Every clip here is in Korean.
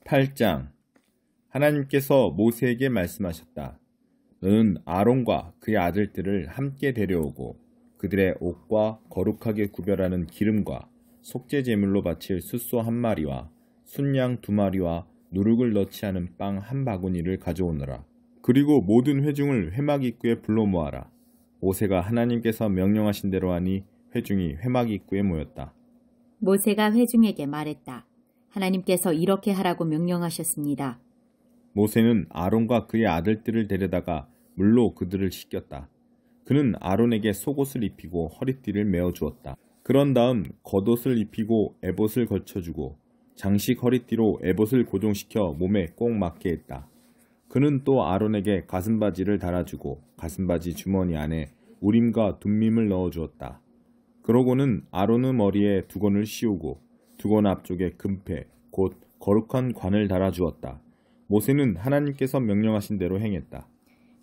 8장. 하나님께서 모세에게 말씀하셨다. 너는 아론과 그의 아들들을 함께 데려오고 그들의 옷과 거룩하게 구별하는 기름과 속죄 제물로 바칠 숫소 1마리와 순양 2마리와 누룩을 넣지 않은 빵 1바구니를 가져오너라. 그리고 모든 회중을 회막 입구에 불러 모아라. 모세가 하나님께서 명령하신 대로 하니 회중이 회막 입구에 모였다. 모세가 회중에게 말했다. 하나님께서 이렇게 하라고 명령하셨습니다. 모세는 아론과 그의 아들들을 데려다가 물로 그들을 씻겼다. 그는 아론에게 속옷을 입히고 허리띠를 메어 주었다. 그런 다음 겉옷을 입히고 에봇을 걸쳐주고 장식 허리띠로 에봇을 고정시켜 몸에 꼭 맞게 했다. 그는 또 아론에게 가슴바지를 달아주고 가슴바지 주머니 안에 우림과 둠밈을 넣어주었다. 그러고는 아론의 머리에 두건을 씌우고 두건 앞쪽에 금패, 곧 거룩한 관을 달아주었다. 모세는 하나님께서 명령하신 대로 행했다.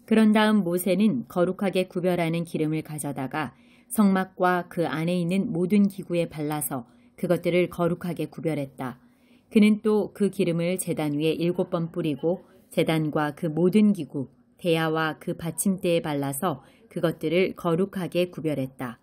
그런 다음 모세는 거룩하게 구별하는 기름을 가져다가 성막과 그 안에 있는 모든 기구에 발라서 그것들을 거룩하게 구별했다. 그는 또 그 기름을 제단 위에 7번 뿌리고 제단과 그 모든 기구, 대야와 그 받침대에 발라서 그것들을 거룩하게 구별했다.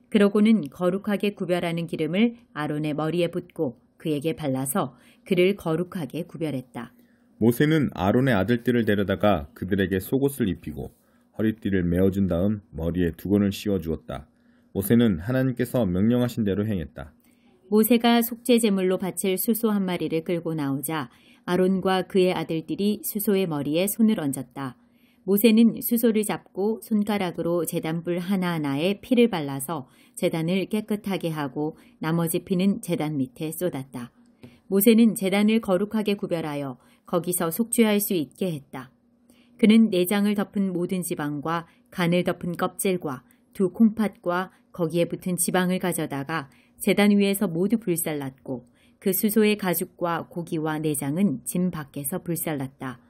그러고는 거룩하게 구별하는 기름을 아론의 머리에 붓고 그에게 발라서 그를 거룩하게 구별했다. 모세는 아론의 아들들을 데려다가 그들에게 속옷을 입히고 허리띠를 메어준 다음 머리에 두건을 씌워주었다. 모세는 하나님께서 명령하신 대로 행했다. 모세가 속죄 제물로 바칠 수소 1마리를 끌고 나오자 아론과 그의 아들들이 수소의 머리에 손을 얹었다. 모세는 수소를 잡고 손가락으로 제단불 하나하나에 피를 발라서 제단을 깨끗하게 하고 나머지 피는 제단 밑에 쏟았다. 모세는 제단을 거룩하게 구별하여 거기서 속죄할 수 있게 했다. 그는 내장을 덮은 모든 지방과 간을 덮은 껍질과 2 콩팥과 거기에 붙은 지방을 가져다가 제단 위에서 모두 불살랐고 그 수소의 가죽과 고기와 내장은 진 밖에서 불살랐다.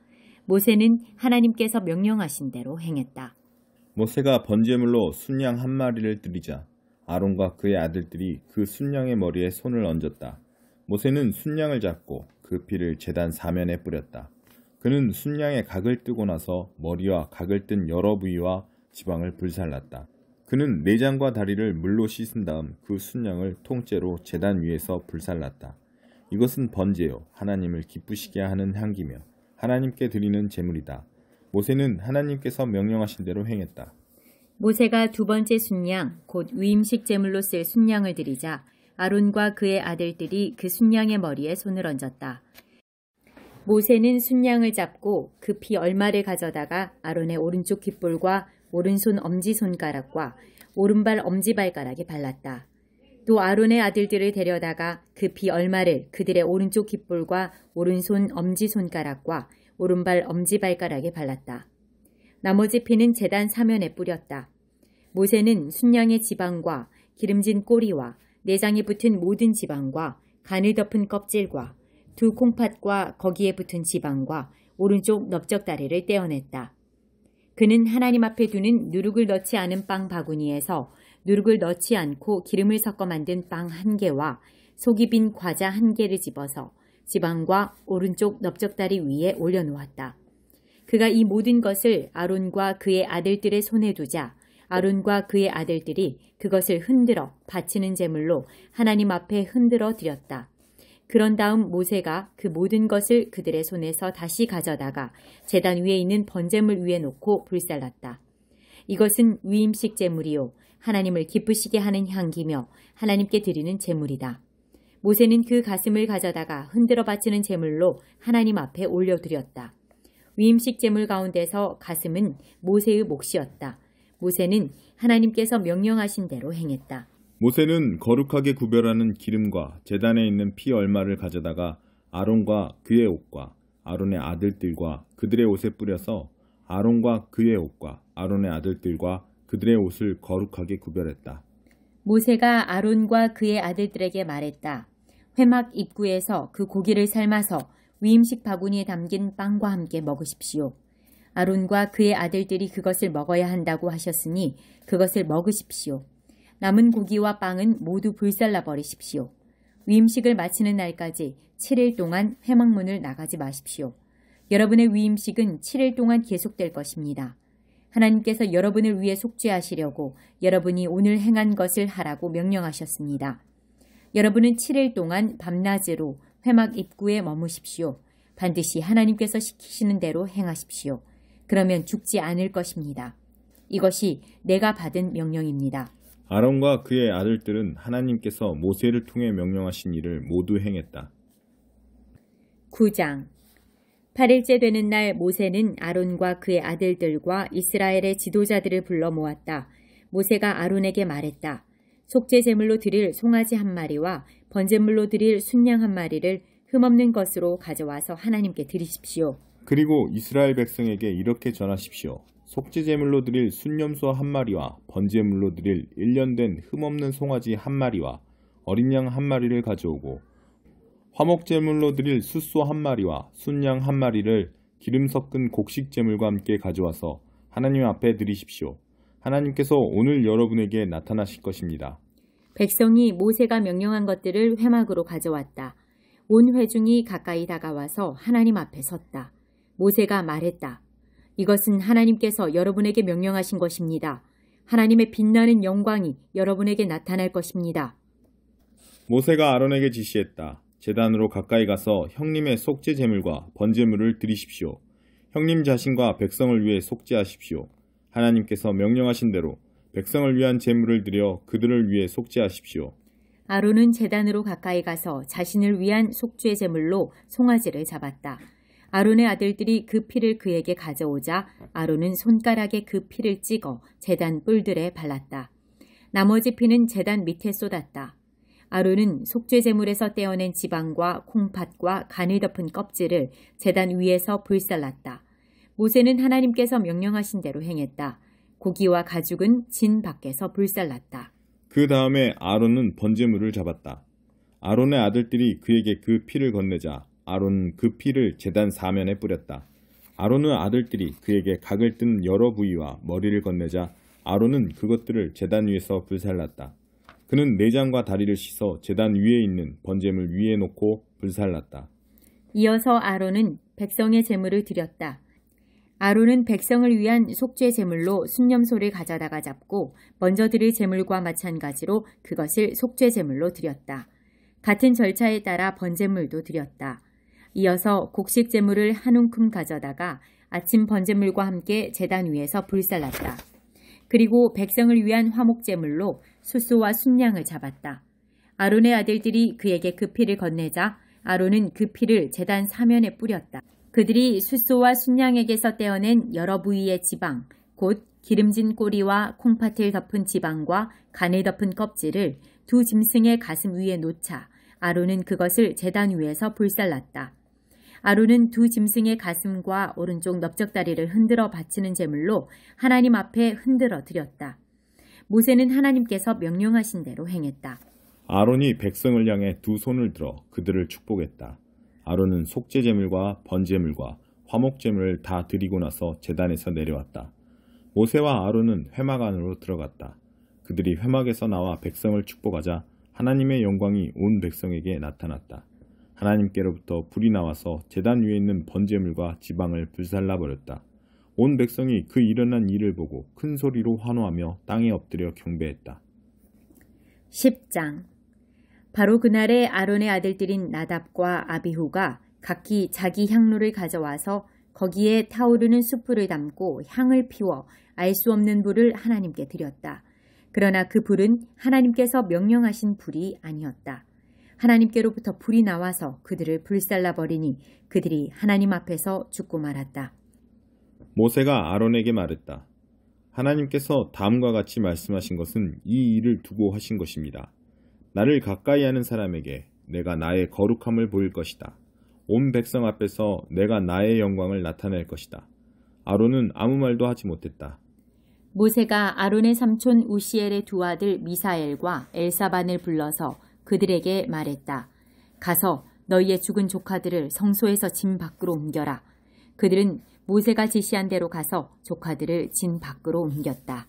모세는 하나님께서 명령하신 대로 행했다. 모세가 번제물로 순양 1마리를 드리자 아론과 그의 아들들이 그 순양의 머리에 손을 얹었다. 모세는 순양을 잡고 그 피를 제단 사면에 뿌렸다. 그는 순양의 각을 뜨고 나서 머리와 각을 뜬 여러 부위와 지방을 불살랐다. 그는 내장과 다리를 물로 씻은 다음 그 순양을 통째로 제단 위에서 불살랐다. 이것은 번제요 하나님을 기쁘시게 하는 향기며 하나님께 드리는 제물이다. 모세는 하나님께서 명령하신 대로 행했다. 모세가 2번째 순양, 곧 위임식 제물로 쓸 순양을 드리자 아론과 그의 아들들이 그 순양의 머리에 손을 얹었다. 모세는 순양을 잡고 그 피 얼마를 가져다가 아론의 오른쪽 귓볼과 오른손 엄지손가락과 오른발 엄지발가락에 발랐다. 또 아론의 아들들을 데려다가 그 피 얼마를 그들의 오른쪽 귓볼과 오른손 엄지손가락과 오른발 엄지발가락에 발랐다. 나머지 피는 제단 사면에 뿌렸다. 모세는 순양의 지방과 기름진 꼬리와 내장에 붙은 모든 지방과 간을 덮은 껍질과 2 콩팥과 거기에 붙은 지방과 오른쪽 넓적다리를 떼어냈다. 그는 하나님 앞에 두는 누룩을 넣지 않은 빵 바구니에서 누룩을 넣지 않고 기름을 섞어 만든 빵 1개와 속이 빈 과자 1개를 집어서 지방과 오른쪽 넓적다리 위에 올려놓았다. 그가 이 모든 것을 아론과 그의 아들들의 손에 두자 아론과 그의 아들들이 그것을 흔들어 바치는 제물로 하나님 앞에 흔들어 드렸다. 그런 다음 모세가 그 모든 것을 그들의 손에서 다시 가져다가 제단 위에 있는 번제물 위에 놓고 불살랐다. 이것은 위임식 제물이요 하나님을 기쁘시게 하는 향기며 하나님께 드리는 제물이다. 모세는 그 가슴을 가져다가 흔들어 바치는 제물로 하나님 앞에 올려드렸다. 위임식 제물 가운데서 가슴은 모세의 몫이었다. 모세는 하나님께서 명령하신 대로 행했다. 모세는 거룩하게 구별하는 기름과 제단에 있는 피 얼마를 가져다가 아론과 그의 옷과 아론의 아들들과 그들의 옷에 뿌려서 아론과 그의 옷과 아론의 아들들과 그들의 옷을 거룩하게 구별했다. 모세가 아론과 그의 아들들에게 말했다. 회막 입구에서 그 고기를 삶아서 위임식 바구니에 담긴 빵과 함께 먹으십시오. 아론과 그의 아들들이 그것을 먹어야 한다고 하셨으니 그것을 먹으십시오. 남은 고기와 빵은 모두 불살라 버리십시오. 위임식을 마치는 날까지 7일 동안 회막문을 나가지 마십시오. 여러분의 위임식은 7일 동안 계속될 것입니다. 하나님께서 여러분을 위해 속죄하시려고 여러분이 오늘 행한 것을 하라고 명령하셨습니다. 여러분은 7일 동안 밤낮으로 회막 입구에 머무십시오. 반드시 하나님께서 시키시는 대로 행하십시오. 그러면 죽지 않을 것입니다. 이것이 내가 받은 명령입니다. 아론과 그의 아들들은 하나님께서 모세를 통해 명령하신 일을 모두 행했다. 9장 8일째 되는 날 모세는 아론과 그의 아들들과 이스라엘의 지도자들을 불러 모았다. 모세가 아론에게 말했다. 속죄 제물로 드릴 송아지 한 마리와 번제물로 드릴 순양 한 마리를 흠없는 것으로 가져와서 하나님께 드리십시오. 그리고 이스라엘 백성에게 이렇게 전하십시오. 속죄 제물로 드릴 순염소 한 마리와 번제물로 드릴 1년 된 흠없는 송아지 한 마리와 어린 양 한 마리를 가져오고 화목 제물로 드릴 숫소 한 마리와 순양 한 마리를 기름 섞은 곡식 제물과 함께 가져와서 하나님 앞에 드리십시오. 하나님께서 오늘 여러분에게 나타나실 것입니다. 백성이 모세가 명령한 것들을 회막으로 가져왔다. 온 회중이 가까이 다가와서 하나님 앞에 섰다. 모세가 말했다. 이것은 하나님께서 여러분에게 명령하신 것입니다. 하나님의 빛나는 영광이 여러분에게 나타날 것입니다. 모세가 아론에게 지시했다. 제단으로 가까이 가서 형님의 속죄 제물과 번제물을 드리십시오. 형님 자신과 백성을 위해 속죄하십시오. 하나님께서 명령하신 대로 백성을 위한 제물을 드려 그들을 위해 속죄하십시오. 아론은 제단으로 가까이 가서 자신을 위한 속죄 제물로 송아지를 잡았다. 아론의 아들들이 그 피를 그에게 가져오자 아론은 손가락에 그 피를 찍어 제단 뿔들에 발랐다. 나머지 피는 제단 밑에 쏟았다. 아론은 속죄 제물에서 떼어낸 지방과 콩팥과 간을 덮은 껍질을 제단 위에서 불살랐다. 모세는 하나님께서 명령하신 대로 행했다. 고기와 가죽은 진 밖에서 불살랐다. 그 다음에 아론은 번제물을 잡았다. 아론의 아들들이 그에게 그 피를 건네자 아론은 그 피를 제단 사면에 뿌렸다. 아론의 아들들이 그에게 각을 뜬 여러 부위와 머리를 건네자 아론은 그것들을 제단 위에서 불살랐다. 그는 내장과 다리를 씻어 제단 위에 있는 번제물 위에 놓고 불살랐다. 이어서 아론은 백성의 제물을 드렸다. 아론은 백성을 위한 속죄 제물로 순염소를 가져다가 잡고 먼저 드릴 제물과 마찬가지로 그것을 속죄 제물로 드렸다. 같은 절차에 따라 번제물도 드렸다. 이어서 곡식 제물을 한 움큼 가져다가 아침 번제물과 함께 제단 위에서 불살랐다. 그리고 백성을 위한 화목 제물로 숫소와 순양을 잡았다. 아론의 아들들이 그에게 그 피를 건네자 아론은 그 피를 제단 사면에 뿌렸다. 그들이 숫소와 순양에게서 떼어낸 여러 부위의 지방, 곧 기름진 꼬리와 콩팥을 덮은 지방과 간을 덮은 껍질을 두 짐승의 가슴 위에 놓자 아론은 그것을 제단 위에서 불살랐다. 아론은 두 짐승의 가슴과 오른쪽 넓적다리를 흔들어 바치는 제물로 하나님 앞에 흔들어 드렸다. 모세는 하나님께서 명령하신 대로 행했다. 아론이 백성을 향해 두 손을 들어 그들을 축복했다. 아론은 속죄 제물과 번제물과 화목 제물을 다 드리고 나서 제단에서 내려왔다. 모세와 아론은 회막 안으로 들어갔다. 그들이 회막에서 나와 백성을 축복하자 하나님의 영광이 온 백성에게 나타났다. 하나님께로부터 불이 나와서 제단 위에 있는 번제물과 지방을 불살라 버렸다. 온 백성이 그 일어난 일을 보고 큰 소리로 환호하며 땅에 엎드려 경배했다. 10장 바로 그날에 아론의 아들들인 나답과 아비후가 각기 자기 향로를 가져와서 거기에 타오르는 숯불을 담고 향을 피워 알 수 없는 불을 하나님께 드렸다. 그러나 그 불은 하나님께서 명령하신 불이 아니었다. 하나님께로부터 불이 나와서 그들을 불살라 버리니 그들이 하나님 앞에서 죽고 말았다. 모세가 아론에게 말했다. 하나님께서 다음과 같이 말씀하신 것은 이 일을 두고 하신 것입니다. 나를 가까이 하는 사람에게 내가 나의 거룩함을 보일 것이다. 온 백성 앞에서 내가 나의 영광을 나타낼 것이다. 아론은 아무 말도 하지 못했다. 모세가 아론의 삼촌 우시엘의 두 아들 미사엘과 엘사반을 불러서 그들에게 말했다. 가서 너희의 죽은 조카들을 성소에서 진 밖으로 옮겨라. 그들은 모세가 지시한 대로 가서 조카들을 진 밖으로 옮겼다.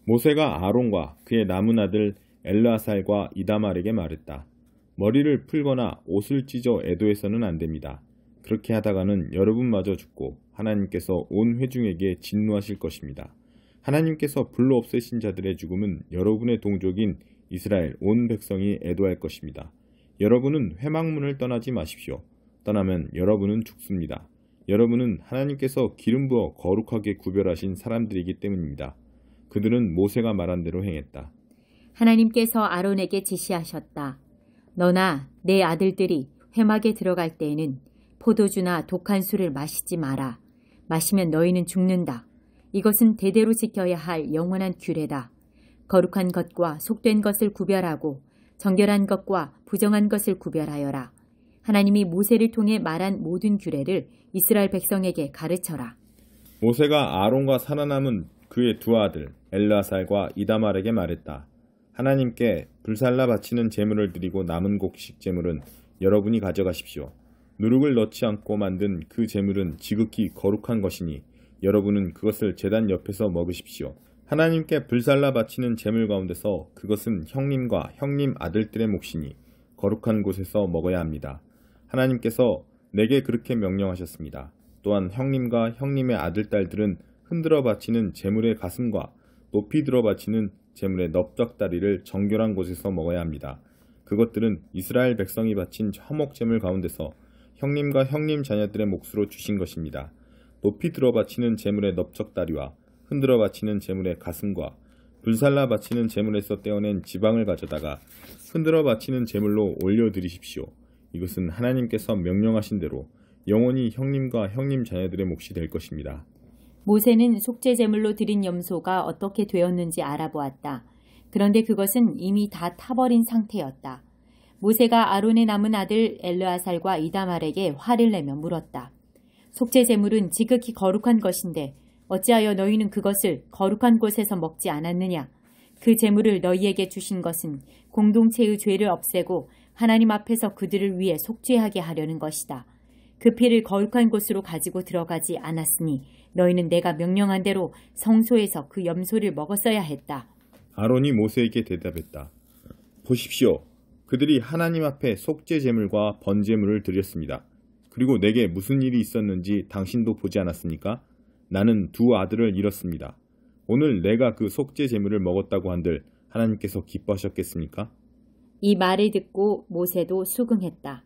모세가 아론과 그의 남은 아들 엘르아살과 이다말에게 말했다. 머리를 풀거나 옷을 찢어 애도해서는 안 됩니다. 그렇게 하다가는 여러분마저 죽고 하나님께서 온 회중에게 진노하실 것입니다. 하나님께서 불로 없애신 자들의 죽음은 여러분의 동족인 이스라엘 온 백성이 애도할 것입니다. 여러분은 회막문을 떠나지 마십시오. 떠나면 여러분은 죽습니다. 여러분은 하나님께서 기름 부어 거룩하게 구별하신 사람들이기 때문입니다. 그들은 모세가 말한 대로 행했다. 하나님께서 아론에게 지시하셨다. 너나 내 아들들이 회막에 들어갈 때에는 포도주나 독한 술을 마시지 마라. 마시면 너희는 죽는다. 이것은 대대로 지켜야 할 영원한 규례다. 거룩한 것과 속된 것을 구별하고 정결한 것과 부정한 것을 구별하여라. 하나님이 모세를 통해 말한 모든 규례를 이스라엘 백성에게 가르쳐라. 모세가 아론과 살아남은 그의 두 아들 엘르아살과 이다말에게 말했다. 하나님께 불살라 바치는 제물을 드리고 남은 곡식 제물은 여러분이 가져가십시오. 누룩을 넣지 않고 만든 그 제물은 지극히 거룩한 것이니 여러분은 그것을 제단 옆에서 먹으십시오. 하나님께 불살라 바치는 제물 가운데서 그것은 형님과 형님 아들들의 몫이니 거룩한 곳에서 먹어야 합니다. 하나님께서 내게 그렇게 명령하셨습니다. 또한 형님과 형님의 아들 딸들은 흔들어 바치는 제물의 가슴과 높이 들어 바치는 제물의 넓적다리를 정결한 곳에서 먹어야 합니다. 그것들은 이스라엘 백성이 바친 화목 제물 가운데서 형님과 형님 자녀들의 몫으로 주신 것입니다. 높이 들어 바치는 제물의 넓적다리와 흔들어 바치는 제물의 가슴과 불살라 바치는 제물에서 떼어낸 지방을 가져다가 흔들어 바치는 제물로 올려드리십시오. 이것은 하나님께서 명령하신 대로 영원히 형님과 형님 자녀들의 몫이 될 것입니다. 모세는 속죄 제물로 드린 염소가 어떻게 되었는지 알아보았다. 그런데 그것은 이미 다 타버린 상태였다. 모세가 아론의 남은 아들 엘르아살과 이다말에게 화를 내며 물었다. 속죄 제물은 지극히 거룩한 것인데 어찌하여 너희는 그것을 거룩한 곳에서 먹지 않았느냐? 그 제물을 너희에게 주신 것은 공동체의 죄를 없애고 하나님 앞에서 그들을 위해 속죄하게 하려는 것이다. 그 피를 거룩한 곳으로 가지고 들어가지 않았으니 너희는 내가 명령한 대로 성소에서 그 염소를 먹었어야 했다. 아론이 모세에게 대답했다. 보십시오. 그들이 하나님 앞에 속죄 제물과 번제물을 드렸습니다. 그리고 내게 무슨 일이 있었는지 당신도 보지 않았습니까? 나는 두 아들을 잃었습니다. 오늘 내가 그 속죄 제물을 먹었다고 한들 하나님께서 기뻐하셨겠습니까? 이 말을 듣고 모세도 수긍했다.